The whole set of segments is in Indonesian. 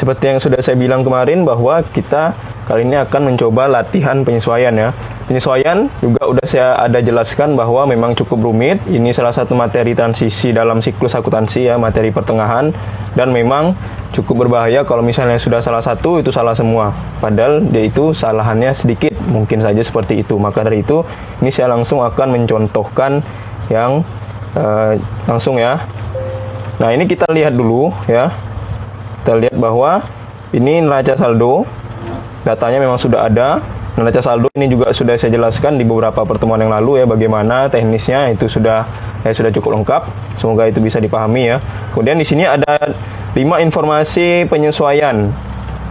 seperti yang sudah saya bilang kemarin bahwa kita kali ini akan mencoba latihan penyesuaian ya. Penyesuaian juga udah saya ada jelaskan bahwa memang cukup rumit. Ini salah satu materi transisi dalam siklus akuntansi ya, materi pertengahan, dan memang cukup berbahaya kalau misalnya sudah salah satu itu salah semua. Padahal dia itu salahannya sedikit, mungkin saja seperti itu. Maka dari itu ini saya langsung akan mencontohkan yang langsung ya. Nah, ini kita lihat dulu ya. Kita lihat bahwa ini neraca saldo, datanya memang sudah ada. Neraca saldo ini juga sudah saya jelaskan di beberapa pertemuan yang lalu ya, bagaimana teknisnya itu sudah cukup lengkap. Semoga itu bisa dipahami ya. Kemudian di sini ada 5 informasi penyesuaian: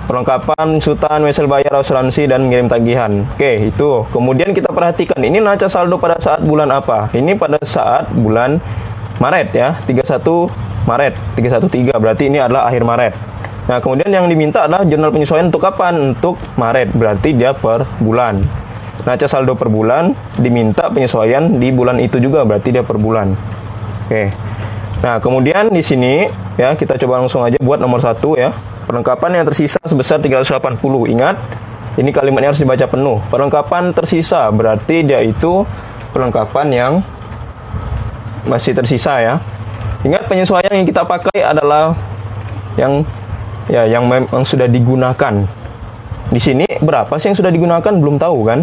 perlengkapan, sutan, wesel bayar, asuransi, dan mengirim tagihan. Oke, itu. Kemudian kita perhatikan, ini neraca saldo pada saat bulan apa? Ini pada saat bulan Maret ya, 31 Maret, 313, berarti ini adalah akhir Maret. Nah, kemudian yang diminta adalah jurnal penyesuaian untuk kapan? Untuk Maret, berarti dia per bulan. Neraca saldo per bulan, diminta penyesuaian di bulan itu juga, berarti dia per bulan. Oke. Nah, kemudian di sini ya, kita coba langsung aja buat nomor 1 ya. Perlengkapan yang tersisa sebesar 380. Ingat, ini kalimatnya harus dibaca penuh. Perlengkapan tersisa, berarti dia itu perlengkapan yang masih tersisa ya. Ingat, penyesuaian yang kita pakai adalah yang memang sudah digunakan. Di sini berapa sih yang sudah digunakan? Belum tahu kan?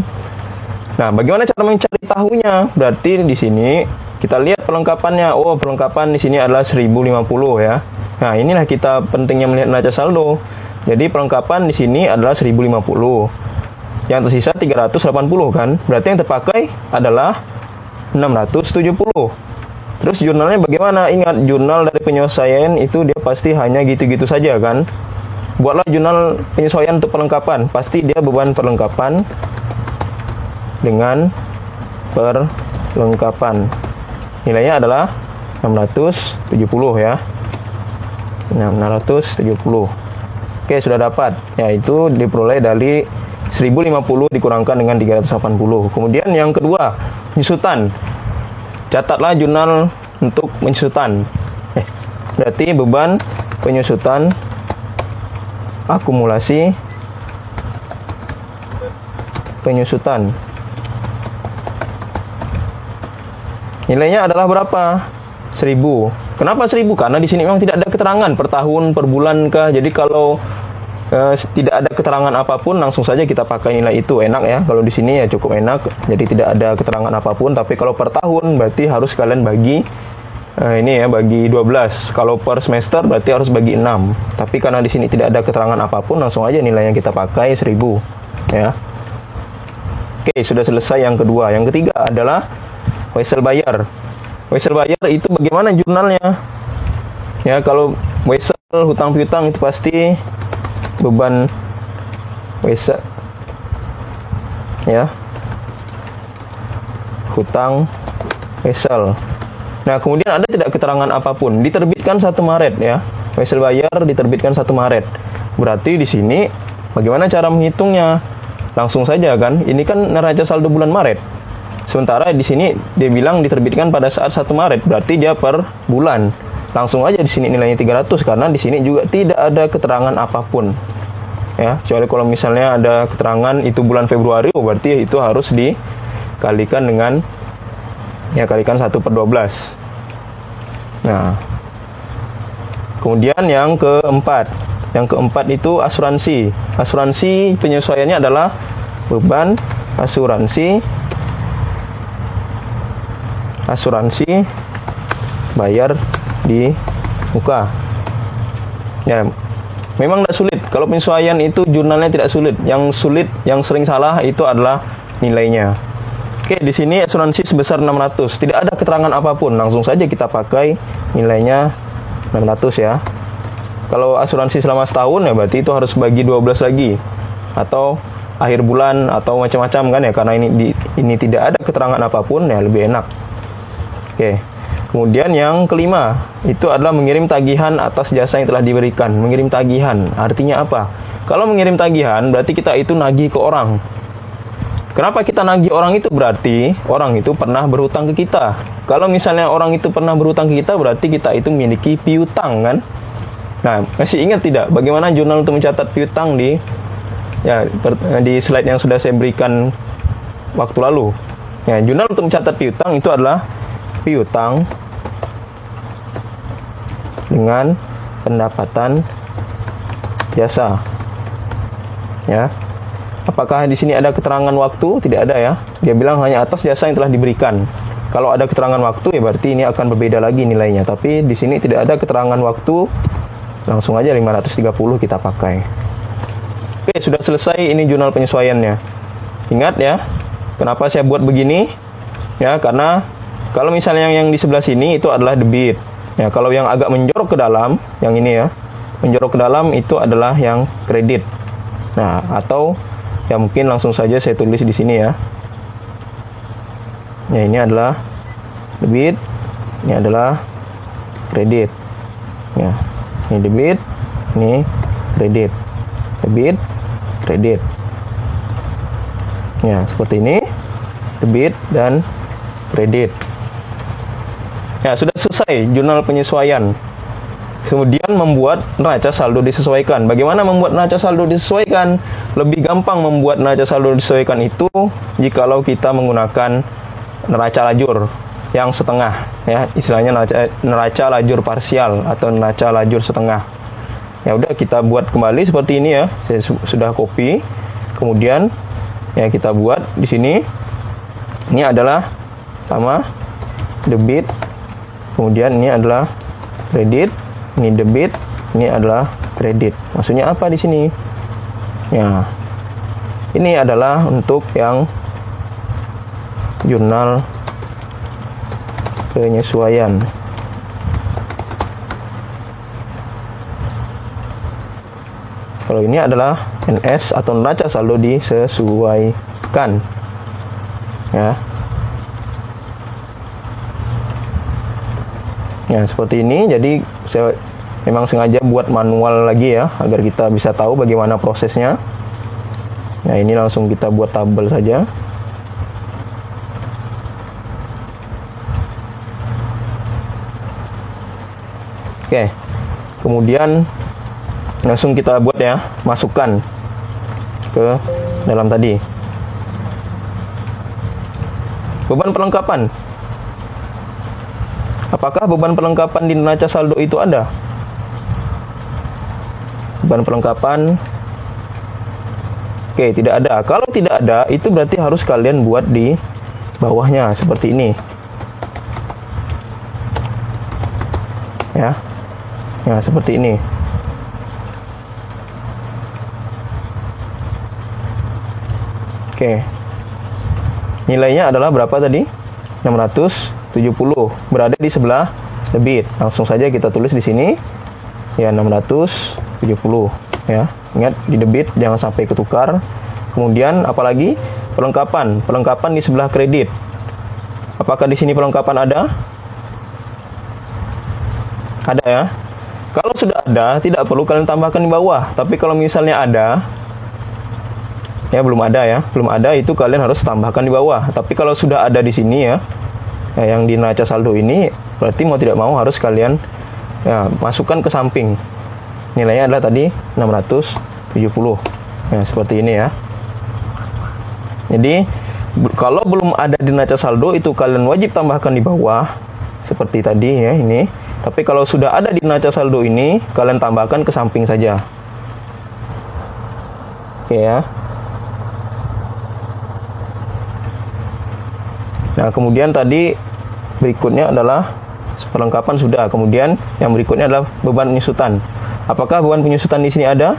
Nah, bagaimana cara mencari tahunya? Berarti di sini kita lihat perlengkapannya. Oh, perlengkapan di sini adalah 1050 ya. Nah, inilah kita pentingnya melihat neraca saldo. Jadi perlengkapan di sini adalah 1050. Yang tersisa 380 kan? Berarti yang terpakai adalah 670. Terus jurnalnya bagaimana? Ingat, jurnal dari penyesuaian itu dia pasti hanya gitu-gitu saja kan? Buatlah jurnal penyesuaian untuk perlengkapan. Pasti dia beban perlengkapan dengan perlengkapan. Nilainya adalah 670 ya. 670. Oke, sudah dapat. Yaitu diperoleh dari 1050 dikurangkan dengan 380. Kemudian yang kedua, penyusutan. Catatlah jurnal untuk penyusutan. Berarti beban penyusutan akumulasi penyusutan. Nilainya adalah berapa? 1000. Kenapa 1000? Karena di sini memang tidak ada keterangan per tahun, per bulan kah. Jadi kalau tidak ada keterangan apapun, langsung saja kita pakai nilai itu. Enak ya, kalau di sini ya cukup enak. Jadi tidak ada keterangan apapun. Tapi kalau per tahun berarti harus kalian bagi ini ya, bagi 12. Kalau per semester berarti harus bagi 6. Tapi karena di sini tidak ada keterangan apapun, langsung aja nilainya kita pakai 1000 ya. Oke, sudah selesai yang kedua. Yang ketiga adalah wesel bayar. Wesel bayar itu bagaimana jurnalnya? Ya, kalau wesel hutang piutang itu pasti beban wesel ya, hutang wesel. Nah, kemudian ada tidak keterangan apapun, diterbitkan 1 Maret ya. Wesel bayar diterbitkan 1 Maret. Berarti di sini bagaimana cara menghitungnya? Langsung saja kan, ini kan neraca saldo bulan Maret. Sementara di sini dia bilang diterbitkan pada saat 1 Maret, berarti dia per bulan. Langsung aja di sini nilainya 300 karena di sini juga tidak ada keterangan apapun. Ya, kecuali kalau misalnya ada keterangan itu bulan Februari, berarti itu harus dikalikan dengan kalikan 1/12. Nah, kemudian yang keempat. Yang keempat itu asuransi. Asuransi penyesuaiannya adalah beban asuransi bayar di muka. Ya, memang tidak sulit. Kalau penyesuaian itu jurnalnya tidak sulit. Yang sulit, yang sering salah itu adalah nilainya. Oke, di sini asuransi sebesar 600. Tidak ada keterangan apapun. Langsung saja kita pakai nilainya 600 ya. Kalau asuransi selama setahun ya berarti itu harus bagi 12 lagi. Atau akhir bulan atau macam-macam kan ya. Karena ini tidak ada keterangan apapun ya, lebih enak. Oke. Kemudian yang kelima, itu adalah mengirim tagihan atas jasa yang telah diberikan. Mengirim tagihan, artinya apa? Kalau mengirim tagihan, berarti kita itu nagih ke orang. Kenapa kita nagih orang itu? Berarti orang itu pernah berhutang ke kita. Kalau misalnya orang itu pernah berhutang ke kita, berarti kita itu memiliki piutang kan? Nah, masih ingat tidak bagaimana jurnal untuk mencatat piutang di slide yang sudah saya berikan waktu lalu? Ya, jurnal untuk mencatat piutang itu adalah piutang dengan pendapatan jasa. Ya. Apakah di sini ada keterangan waktu? Tidak ada ya. Dia bilang hanya atas jasa yang telah diberikan. Kalau ada keterangan waktu ya berarti ini akan berbeda lagi nilainya. Tapi di sini tidak ada keterangan waktu. Langsung aja 530 kita pakai. Oke, sudah selesai ini jurnal penyesuaiannya. Ingat ya, kenapa saya buat begini? Ya, karena kalau misalnya yang di sebelah sini itu adalah debit. Ya, kalau yang agak menjorok ke dalam, yang ini ya, menjorok ke dalam itu adalah yang kredit. Nah, atau ya mungkin langsung saja saya tulis di sini ya. Ya, ini adalah debit, ini adalah kredit. Ya, ini debit, ini kredit. Debit, kredit. Ya, seperti ini. Debit dan kredit. Ya, sudah selesai jurnal penyesuaian. Kemudian membuat neraca saldo disesuaikan. Bagaimana membuat neraca saldo disesuaikan? Lebih gampang membuat neraca saldo disesuaikan itu jikalau kita menggunakan neraca lajur yang setengah, ya, istilahnya neraca lajur parsial atau neraca lajur setengah. Ya udah, kita buat kembali seperti ini ya. Saya sudah copy. Kemudian ya kita buat di sini. Ini adalah sama debit. Kemudian ini adalah kredit. Ini debit, ini adalah kredit. Maksudnya apa di sini? Ya, ini adalah untuk yang jurnal penyesuaian. Kalau ini adalah NS atau neraca saldo disesuaikan. Ya. Ya, seperti ini. Jadi saya memang sengaja buat manual lagi ya, agar kita bisa tahu bagaimana prosesnya. Nah, ini langsung kita buat tabel saja. Oke. Kemudian langsung kita buat ya, masukkan ke dalam tadi. Beban perlengkapan. Apakah beban perlengkapan di neraca saldo itu ada? Beban perlengkapan, oke, tidak ada. Kalau tidak ada, itu berarti harus kalian buat di bawahnya seperti ini. Ya, ya seperti ini. Oke, nilainya adalah berapa tadi? 670, berada di sebelah debit. Langsung saja kita tulis di sini ya, 670 ya. Ingat, di debit jangan sampai ketukar. Kemudian apalagi? Perlengkapan di sebelah kredit. Apakah di sini perlengkapan ada? Ada ya. Kalau sudah ada, tidak perlu kalian tambahkan di bawah. Tapi kalau misalnya ada, ya belum ada ya, belum ada, itu kalian harus tambahkan di bawah. Tapi kalau sudah ada di sini ya, yang di neraca saldo ini, berarti mau tidak mau harus kalian ya masukkan ke samping. Nilainya adalah tadi 670. Ya, seperti ini ya. Jadi kalau belum ada di neraca saldo, itu kalian wajib tambahkan di bawah seperti tadi ya ini. Tapi kalau sudah ada di neraca saldo ini, kalian tambahkan ke samping saja. Oke ya. Nah, kemudian tadi berikutnya adalah perlengkapan sudah. Kemudian yang berikutnya adalah beban penyusutan. Apakah beban penyusutan di sini ada?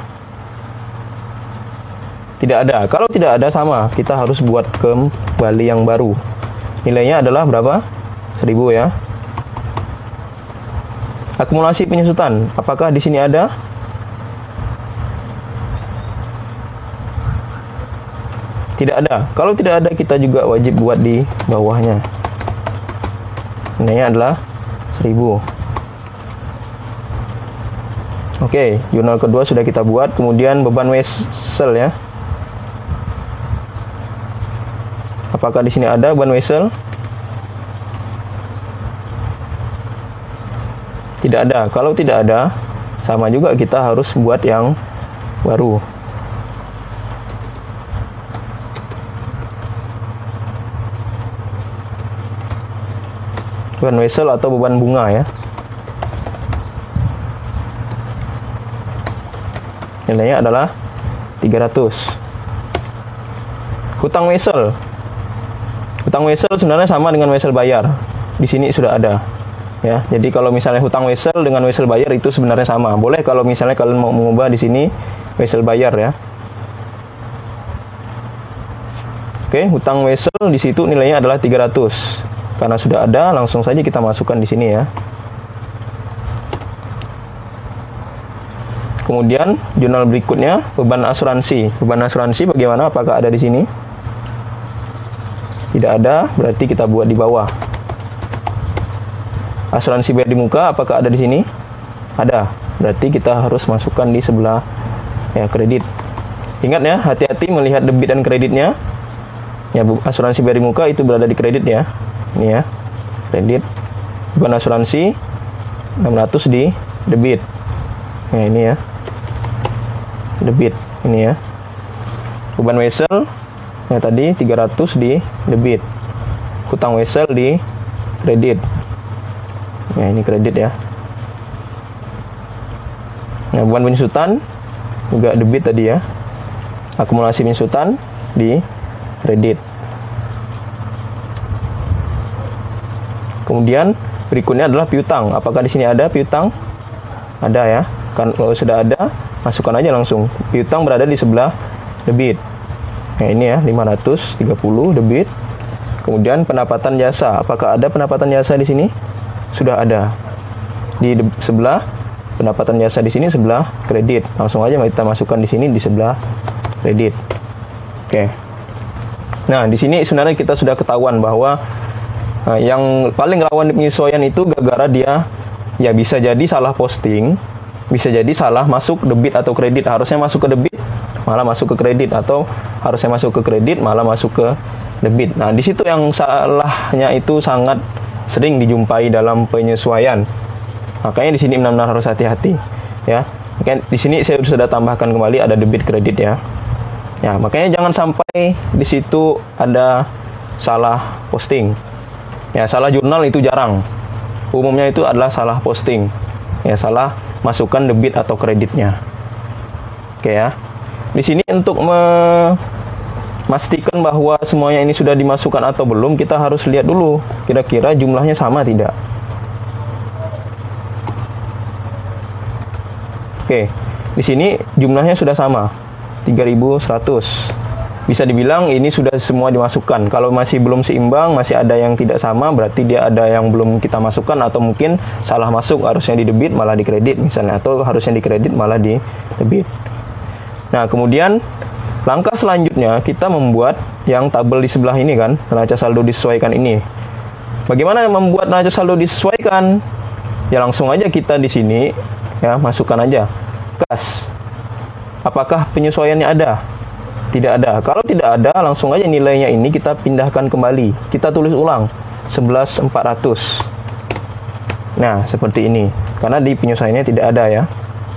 Tidak ada. Kalau tidak ada, sama, kita harus buat kembali yang baru. Nilainya adalah berapa? 1000 ya. Akumulasi penyusutan. Apakah di sini ada? Tidak ada. Kalau tidak ada, kita juga wajib buat di bawahnya. Ini adalah 1000. Oke, jurnal kedua sudah kita buat. Kemudian beban wesel ya. Apakah di sini ada beban wesel? Tidak ada. Kalau tidak ada, sama juga kita harus buat yang baru. Beban wesel atau beban bunga ya. Nilainya adalah 300. Hutang wesel. Hutang wesel sebenarnya sama dengan wesel bayar. Di sini sudah ada. Ya, jadi kalau misalnya hutang wesel dengan wesel bayar itu sebenarnya sama. Boleh kalau misalnya kalian mau mengubah di sini wesel bayar ya. Oke, hutang wesel di situ nilainya adalah 300. Karena sudah ada, langsung saja kita masukkan di sini ya. Kemudian jurnal berikutnya beban asuransi. Beban asuransi bagaimana? Apakah ada di sini? Tidak ada, berarti kita buat di bawah. Asuransi bayar di muka, apakah ada di sini? Ada, berarti kita harus masukkan di sebelah ya kredit. Ingat ya, hati-hati melihat debit dan kreditnya. Ya, asuransi bayar di muka itu berada di kredit ya. Ini ya, kredit. Beban asuransi 600 di debit. Nah, ini ya. Debit, ini ya. Beban wesel ya tadi 300 di debit. Hutang wesel di kredit. Nah, ini kredit ya. Nah, beban penyusutan juga debit tadi ya. Akumulasi penyusutan di kredit. Kemudian berikutnya adalah piutang. Apakah di sini ada piutang? Ada ya. Kan kalau sudah ada, masukkan aja langsung. Piutang berada di sebelah debit. Nah, ini ya 530 debit. Kemudian pendapatan jasa. Apakah ada pendapatan jasa di sini? Sudah ada. Di sebelah pendapatan jasa di sini sebelah kredit. Langsung aja kita masukkan di sini di sebelah kredit. Oke. Nah, di sini sebenarnya kita sudah ketahuan bahwa yang paling rawan penyesuaian itu gara-gara dia ya bisa jadi salah posting, bisa jadi salah masuk debit atau kredit. Harusnya masuk ke debit malah masuk ke kredit, atau harusnya masuk ke kredit malah masuk ke debit. Nah, di situ yang salahnya itu sangat sering dijumpai dalam penyesuaian. Makanya di sini benar-benar harus hati-hati ya. Makanya di sini saya sudah tambahkan kembali ada debit kredit ya. Ya, makanya jangan sampai di situ ada salah posting. Ya, salah jurnal itu jarang. Umumnya itu adalah salah posting. Ya, salah masukkan debit atau kreditnya. Oke ya. Di sini untuk memastikan bahwa semuanya ini sudah dimasukkan atau belum, kita harus lihat dulu kira-kira jumlahnya sama tidak. Oke. Di sini jumlahnya sudah sama. 3.100. Bisa dibilang ini sudah semua dimasukkan. Kalau masih belum seimbang, masih ada yang tidak sama, berarti dia ada yang belum kita masukkan, atau mungkin salah masuk, harusnya di debit malah di kredit misalnya, atau harusnya di kredit malah di debit. Nah, kemudian langkah selanjutnya kita membuat yang tabel di sebelah ini kan, neraca saldo disesuaikan ini. Bagaimana membuat neraca saldo disesuaikan? Ya langsung aja kita di sini ya masukkan aja kas. Apakah penyesuaiannya ada? Tidak ada. Kalau tidak ada, langsung aja nilainya ini kita pindahkan kembali. Kita tulis ulang 11.400. Nah, seperti ini. Karena di penyesuaiannya tidak ada ya.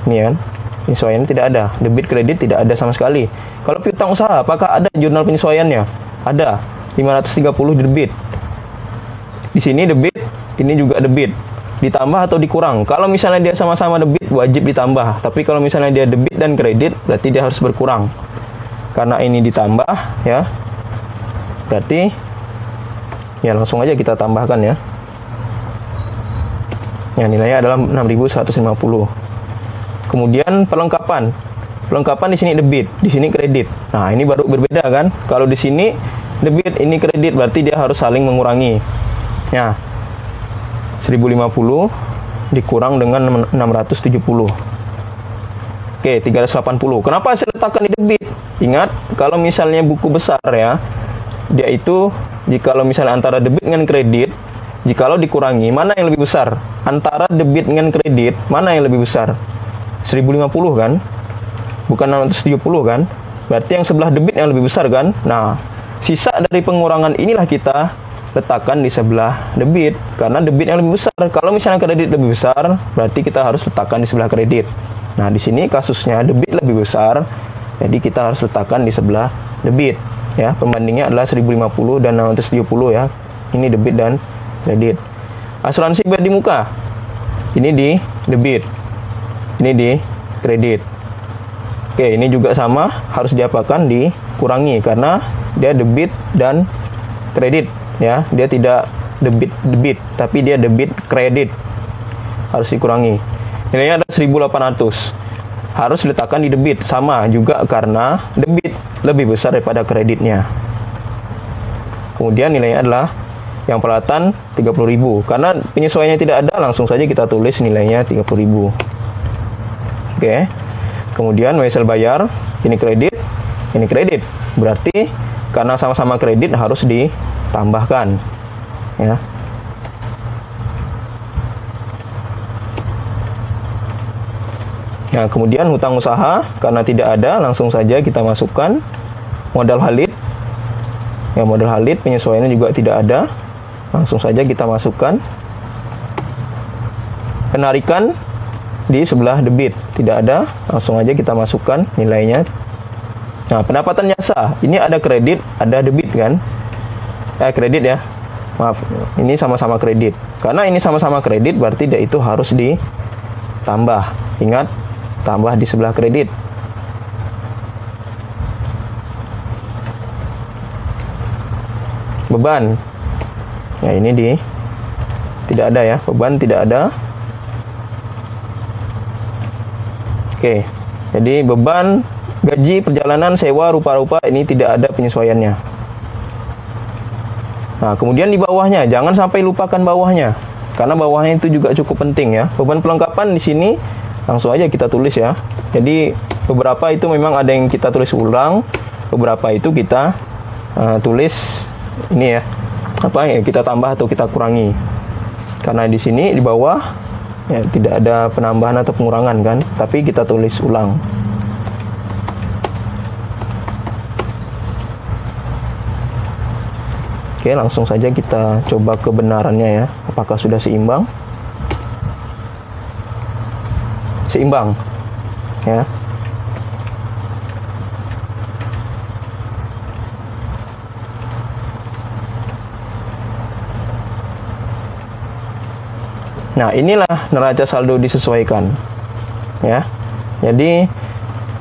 Ini kan. Penyesuaiannya tidak ada. Debit kredit tidak ada sama sekali. Kalau piutang usaha, apakah ada jurnal penyesuaiannya? Ada. 530 debit. Di sini debit, ini juga debit. Ditambah atau dikurang. Kalau misalnya dia sama-sama debit, wajib ditambah. Tapi kalau misalnya dia debit dan kredit, berarti dia harus berkurang. Karena ini ditambah ya, berarti ya langsung aja kita tambahkan ya. Ya, nilainya adalah 6.150. Kemudian perlengkapan di sini debit, di sini kredit. Nah, ini baru berbeda kan. Kalau di sini debit, ini kredit, berarti dia harus saling mengurangi. Ya, 1.050 dikurang dengan 670. Oke, 380. Kenapa saya letakkan di debit? Ingat, kalau misalnya buku besar ya, dia itu jikalau misalnya antara debit dengan kredit, jikalau dikurangi, mana yang lebih besar? Antara debit dengan kredit, mana yang lebih besar? 1.050 kan? Bukan 670 kan? Berarti yang sebelah debit yang lebih besar kan? Nah, sisa dari pengurangan inilah kita letakkan di sebelah debit, karena debit yang lebih besar. Kalau misalnya kredit lebih besar, berarti kita harus letakkan di sebelah kredit. Nah, di sini kasusnya debit lebih besar, jadi kita harus letakkan di sebelah debit. Ya, pembandingnya adalah 1050 dan 670 ya. Ini debit dan kredit. Asuransi bayar di muka. Ini di debit. Ini di kredit. Oke, ini juga sama, harus diapakan? Dikurangi, karena dia debit dan kredit ya. Dia tidak debit, tapi dia debit kredit. Harus dikurangi. Nilainya ada 1800. Harus diletakkan di debit, sama juga karena debit lebih besar daripada kreditnya. Kemudian nilainya adalah yang peralatan 30.000. Karena penyesuaiannya tidak ada, langsung saja kita tulis nilainya 30.000. Oke. Kemudian wesel bayar, ini kredit. Berarti karena sama-sama kredit harus ditambahkan ya. Nah, kemudian hutang usaha, karena tidak ada, langsung saja kita masukkan. Modal halit. Ya, modal halit penyesuaiannya juga tidak ada. Langsung saja kita masukkan. Penarikan di sebelah debit tidak ada, langsung aja kita masukkan nilainya. Nah, pendapatan jasa, ini ada kredit, ada debit kan? Kredit ya. Maaf, ini sama-sama kredit. Karena ini sama-sama kredit, berarti dia itu harus ditambah. Ingat, tambah di sebelah kredit. Beban. Ya, ini tidak ada ya, beban tidak ada. Oke, jadi beban, gaji, perjalanan, sewa, rupa-rupa ini tidak ada penyesuaiannya. Nah, kemudian di bawahnya, jangan sampai lupakan bawahnya, karena bawahnya itu juga cukup penting ya. Beban pelengkapan di sini langsung aja kita tulis ya. Jadi beberapa itu memang ada yang kita tulis ulang, beberapa itu kita tulis ini ya, kita tambah atau kita kurangi. Karena di sini di bawah ya, tidak ada penambahan atau pengurangan kan, tapi kita tulis ulang. Oke, langsung saja kita coba kebenarannya ya, apakah sudah seimbang. Seimbang ya. Nah, inilah neraca saldo disesuaikan ya. Jadi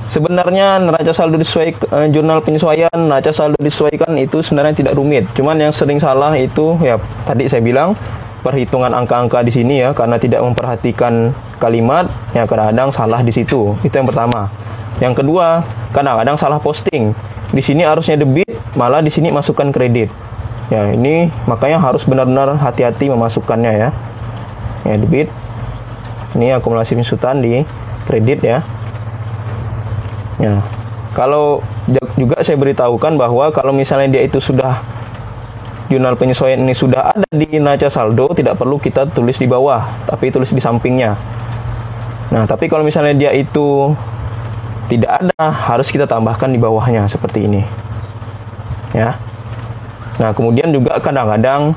sebenarnya neraca saldo disesuaikan, jurnal penyesuaian neraca saldo disesuaikan itu sebenarnya tidak rumit. Cuman yang sering salah itu ya tadi saya bilang perhitungan angka-angka di sini ya, karena tidak memperhatikan kalimat ya, kadang-kadang salah di situ. Itu yang pertama. Yang kedua, kadang-kadang salah posting. Di sini harusnya debit, malah di sini masukkan kredit. Ya, ini makanya harus benar-benar hati-hati memasukkannya ya. Ya, debit. Ini akumulasi pensutan di kredit ya. Ya. Kalau juga saya beritahukan bahwa kalau misalnya dia itu sudah jurnal penyesuaian ini sudah ada di neraca saldo, tidak perlu kita tulis di bawah, tapi tulis di sampingnya. Nah, tapi kalau misalnya dia itu tidak ada, harus kita tambahkan di bawahnya seperti ini. Ya. Nah, kemudian juga kadang-kadang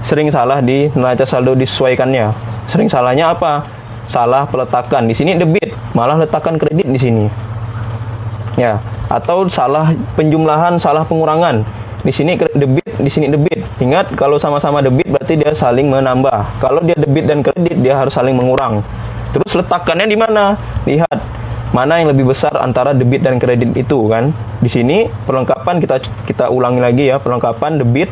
sering salah di neraca saldo disesuaikannya. Sering salahnya apa? Salah peletakan. Di sini debit, malah letakkan kredit di sini. Ya, atau salah penjumlahan, salah pengurangan. Di sini debit, di sini debit. Ingat, kalau sama-sama debit berarti dia saling menambah. Kalau dia debit dan kredit, dia harus saling mengurang. Terus letakkannya di mana? Lihat mana yang lebih besar antara debit dan kredit itu kan. Di sini perlengkapan kita ulangi lagi ya, perlengkapan debit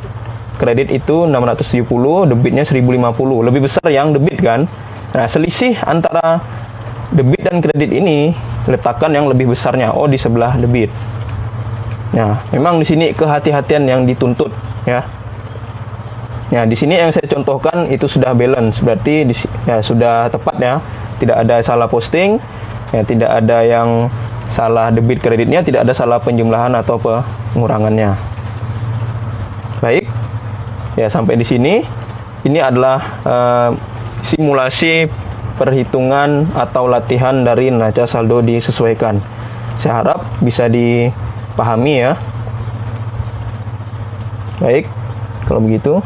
kredit itu 670, debitnya 1050. Lebih besar yang debit kan. Nah, selisih antara debit dan kredit ini letakkan yang lebih besarnya. Oh, di sebelah debit. Nah, memang di sini kehati-hatian yang dituntut ya. Nah, di sini yang saya contohkan itu sudah balance, berarti ya sudah tepat ya. Tidak ada salah posting, ya tidak ada yang salah debit kreditnya, tidak ada salah penjumlahan atau pengurangannya. Baik. Ya, sampai di sini ini adalah simulasi perhitungan atau latihan dari neraca saldo disesuaikan. Saya harap bisa dipahami ya. Baik, kalau begitu